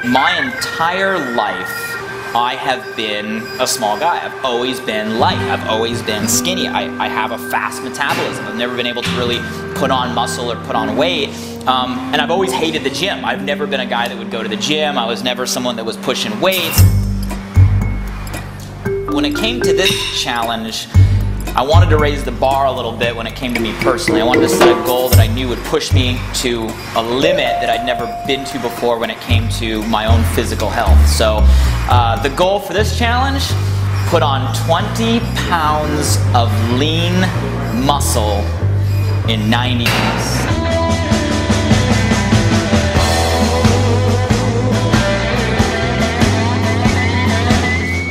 My entire life, I have been a small guy. I've always been light. I've always been skinny. I have a fast metabolism. I've never been able to really put on muscle or put on weight. And I've always hated the gym. I've never been a guy that would go to the gym. I was never someone that was pushing weights. When it came to this challenge, I wanted to raise the bar a little bit when it came to me personally. I wanted to set a goal that I knew would push me to a limit that I'd never been to before when it came to my own physical health. So the goal for this challenge, put on 20 pounds of lean muscle in 90 days.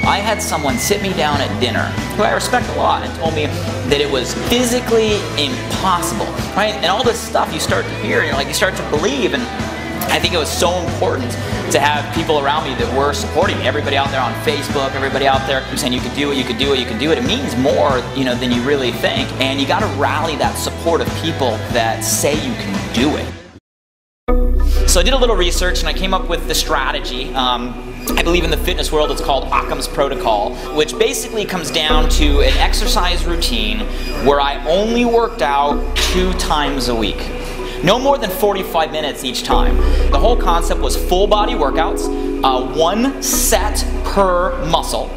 I had someone sit me down at dinner, who I respect a lot, and told me that it was physically impossible, right? And all this stuff you start to hear, and you start to believe, and I think it was so important to have people around me that were supporting me. Everybody out there on Facebook, everybody out there saying you can do it, you can do it, you can do it. It means more, than you really think, and you got to rally that support of people that say you can do it. So I did a little research and I came up with the strategy. I believe in the fitness world it's called Occam's protocol, which basically comes down to an exercise routine where I only worked out 2 times a week. No more than 45 minutes each time. The whole concept was full body workouts, 1 set per muscle.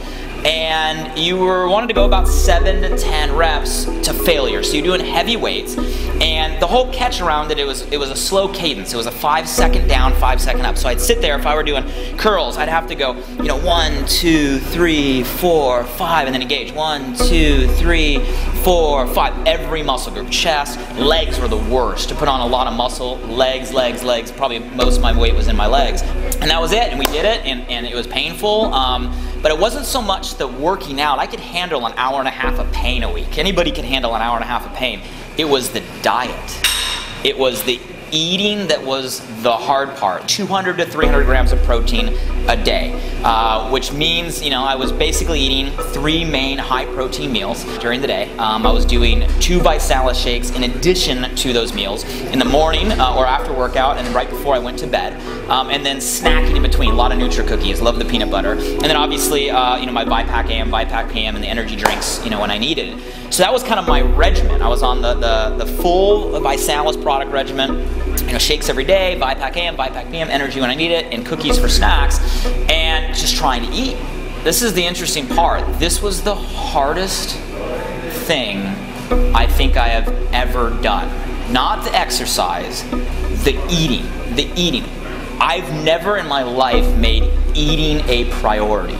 And you wanted to go about 7 to 10 reps to failure. So you're doing heavy weights, and the whole catch around it, it was a slow cadence. It was a 5-second down, 5-second up. So I'd sit there, if I were doing curls, I'd have to go, 1, 2, 3, 4, 5, and then engage. 1, 2, 3, 4, 5. Every muscle group. Chest, legs were the worst. To put on a lot of muscle, legs. Probably most of my weight was in my legs. And that was it, and we did it, and it was painful. But it wasn't so much the working out. I could handle an hour and a half of pain a week. Anybody can handle an hour and a half of pain. It was the diet. It was the eating that was the hard part. 200 to 300 grams of protein a day, which means, I was basically eating 3 main high protein meals during the day. I was doing 2 Visalis shakes in addition to those meals in the morning or after workout and right before I went to bed, and then snacking in between. A lot of Nutri cookies, love the peanut butter, and then obviously my Vipac AM, Vipac PM, and the energy drinks when I needed it. So that was kind of my regimen. I was on the full Visalis product regimen. Shakes every day, Vipac AM, Vipac PM, energy when I need it, and cookies for snacks, and just trying to eat. This is the interesting part. This was the hardest thing I think I have ever done. Not the exercise, the eating. The eating. I've never in my life made eating a priority.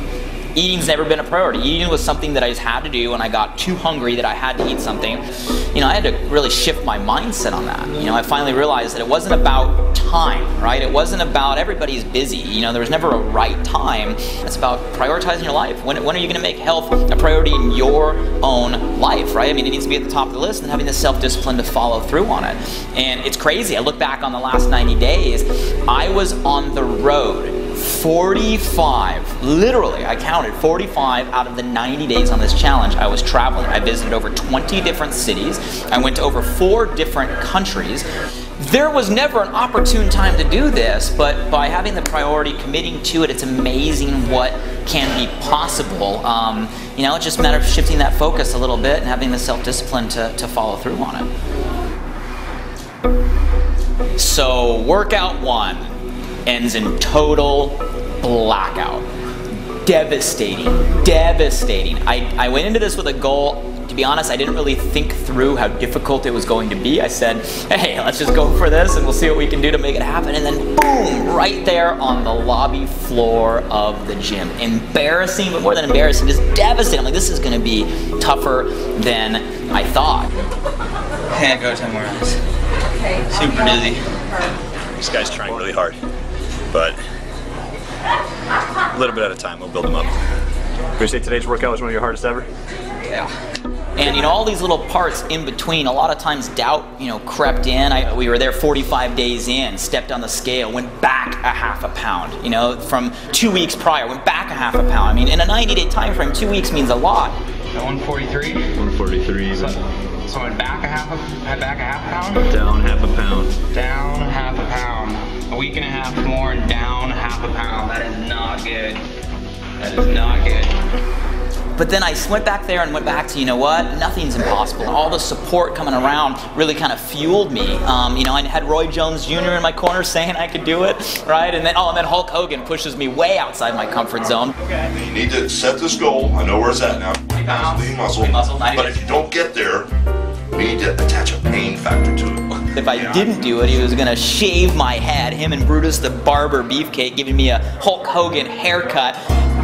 Eating's never been a priority. Eating was something that I just had to do when I got too hungry that I had to eat something. I had to really shift my mindset on that. I finally realized that it wasn't about time, right? It wasn't about everybody's busy. There was never a right time. It's about prioritizing your life. When are you going to make health a priority in your own life, right? It needs to be at the top of the list, and having the self-discipline to follow through on it. And it's crazy. I look back on the last 90 days, I was on the road 45, literally, I counted 45 out of the 90 days on this challenge. I was traveling. I visited over 20 different cities. I went to over 4 different countries. There was never an opportune time to do this, but by having the priority, committing to it, it's amazing what can be possible. It's just a matter of shifting that focus a little bit and having the self-discipline to follow through on it. So workout 1 ends in total blackout. Devastating. I went into this with a goal. To be honest, I didn't really think through how difficult it was going to be. I said, hey, let's just go for this and we'll see what we can do to make it happen. And then boom, right there on the lobby floor of the gym. Embarrassing, but more than embarrassing, just devastating. I'm like, this is gonna be tougher than I thought. Can't go 10 more rounds. Super dizzy. This guy's trying really hard, but a little bit at a time, we'll build him up. Would you say today's workout was one of your hardest ever? Yeah. And all these little parts in between, a lot of times doubt, crept in. We were there 45 days in, stepped on the scale, went back a half a pound. From 2 weeks prior, went back a half a pound. In a 90-day time frame, 2 weeks means a lot. 143. 143. So I went back a half a pound. Down half a pound. Down half a pound. A week and a half more and down half a pound. That is not good. That is not good. But then I went back there and went back to, you know what, nothing's impossible. All the support coming around really kind of fueled me. You know, I had Roy Jones Jr. in my corner saying I could do it, right? And then Hulk Hogan pushes me way outside my comfort zone. Okay. You need to set this goal. I know where it's at now. 20 pounds, lean muscle. lean muscle, 90 but if you don't get there, we need to attach a pain factor to it. If I didn't do it, he was gonna shave my head. Him and Brutus the Barber Beefcake giving me a Hulk Hogan haircut.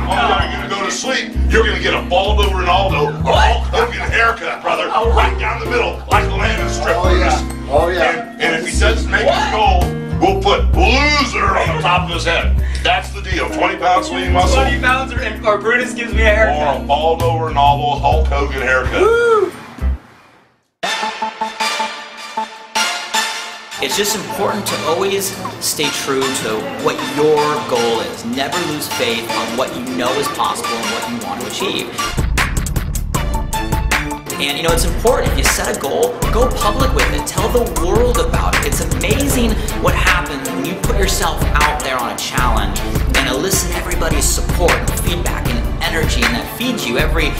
Oh, you're gonna go to sleep. You're gonna get a bald over Ronaldo, a Hulk Hogan haircut, brother. Right down the middle, like a Landon strip. Oh yeah. Oh yeah. And if he doesn't make his goal, we'll put loser on the top of his head. That's the deal. 20 pounds lean muscle. 20 pounds or Brutus gives me a haircut. Or a bald over Ronaldo, Hulk Hogan haircut. Woo! It's just important to always stay true to what your goal is. Never lose faith on what you know is possible and what you want to achieve. And you know, it's important, if you set a goal, go public with it. Tell the world about it. It's amazing what happens when you put yourself out there on a challenge and elicit everybody's support and feedback and energy, and that feeds you every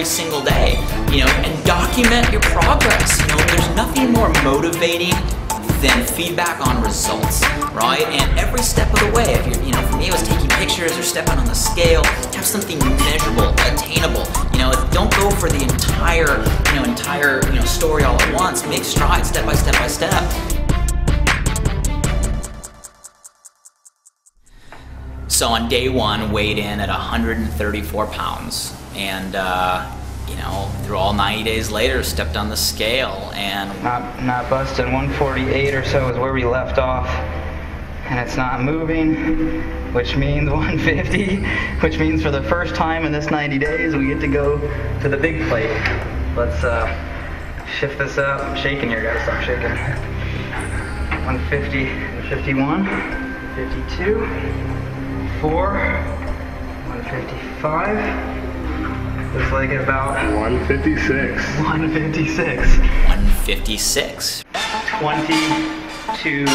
single day. You know, and document your progress. You know, there's nothing more motivating than feedback on results, right? And every step of the way, if you're, you know, for me it was taking pictures or stepping on the scale, have something measurable, attainable. You know, don't go for the entire story all at once. Make strides step by step by step. So on day one, weighed in at 134 pounds, and you know, through all 90 days later, stepped on the scale and Not busting. 148 or so is where we left off, and it's not moving, which means 150, which means for the first time in this 90 days we get to go to the big plate. Let's shift this up. I'm shaking here, guys. Stop shaking. 150, 51, 52, 4, 155. Looks like about 156. 156. 156. 22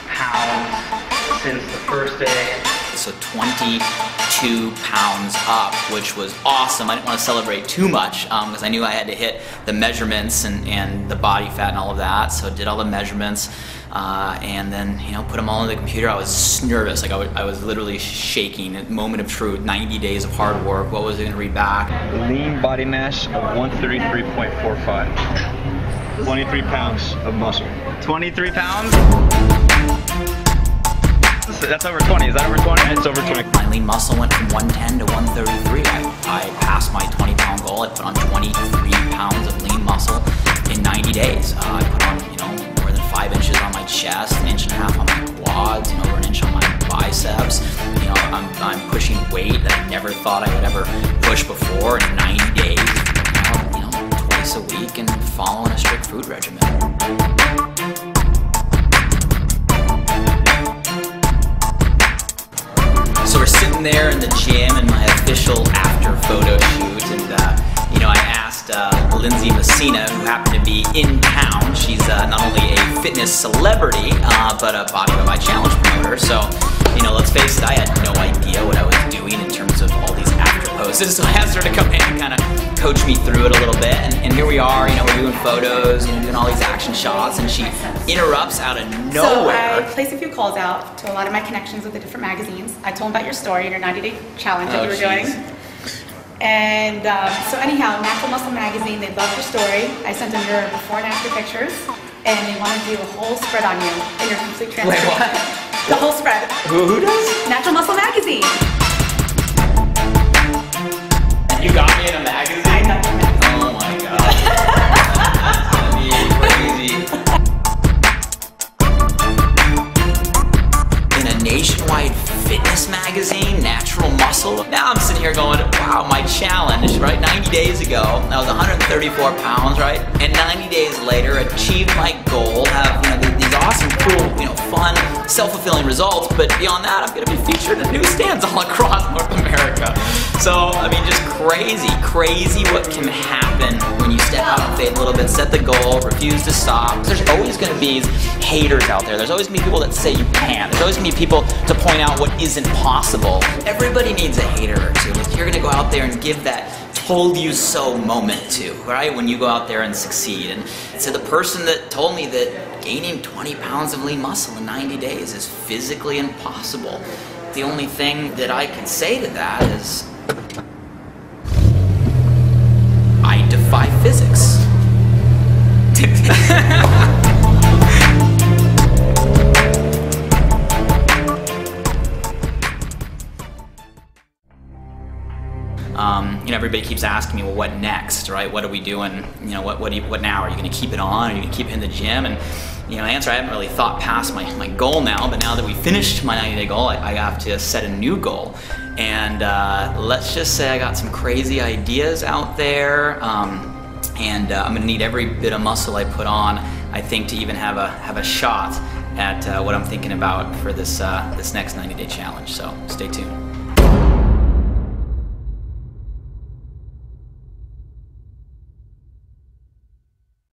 pounds since the first day. So 22 pounds up, which was awesome. I didn't want to celebrate too much because I knew I had to hit the measurements and the body fat and all of that. So did all the measurements and then, you know, put them all in the computer. I was nervous, like I was literally shaking. Moment of truth, 90 days of hard work. What was I going to read back? Lean body mass of 133.45. 23 pounds of muscle. 23 pounds? That's over 20. Is that over 20? It's over 20. My lean muscle went from 110 to 133. I passed my 20-pound goal. I put on 23 pounds of lean muscle in 90 days. I put on, you know, more than 5 inches on my chest, 1.5 inches on my quads, and over 1 inch on my biceps. You know, I'm pushing weight that I never thought I would ever push before in 90 days. You know, twice a week and following a strict food regimen. So we're sitting there in the gym in my official after photo shoot, and you know, I asked Lindsay Messina, who happened to be in town. She's not only a fitness celebrity, but a Body by Challenge promoter. So, you know, let's face it, I had no idea what I was doing in terms of all these after poses. So I asked her to come in and kind of coach me through it a little bit. And here we are, you know, we're doing photos, you know, doing all these action shots, and she interrupts out of nowhere. So I placed a few calls out to a lot of my connections with the different magazines. I told them about your story and your 90-day challenge that you were doing. And so anyhow, Natural Muscle Magazine, they loved your story. I sent them your before and after pictures, and they want to do a whole spread on you and your complete transformation. Wait, what? The whole spread. Who does? Natural Muscle Magazine. You got me in a magazine? I got your magazine. Oh my god. That's gonna be crazy. In a nationwide fitness magazine, Natural Muscle. Now I'm sitting here going, wow, my challenge, right? 90 days ago, I was 134 pounds, right? And 90 days later, achieved my goal, have, you know, these these awesome, cool, fun, self-fulfilling results, but beyond that, I'm gonna be featured in newsstands all across North America. So, I mean, just crazy what can happen when you step out on faith a little bit, set the goal, refuse to stop. There's always gonna be haters out there. There's always gonna be people that say you can't. There's always gonna be people to point out what isn't possible. Everybody needs a hater or two. Like, you're gonna go out there and give that told you so moment to, right? When you go out there and succeed. And to the person that told me that gaining 20 pounds of lean muscle in 90 days is physically impossible, the only thing that I can say to that is, I defy physics. Everybody keeps asking me, well, what next, right? What are we doing? What now? Are you going to keep it on? Are you going to keep it in the gym? And the answer, I haven't really thought past my goal now, but now that we finished my 90-day goal, I have to set a new goal. And let's just say I got some crazy ideas out there, and I'm going to need every bit of muscle I put on, I think, to even have a shot at what I'm thinking about for this next 90-day challenge. So stay tuned.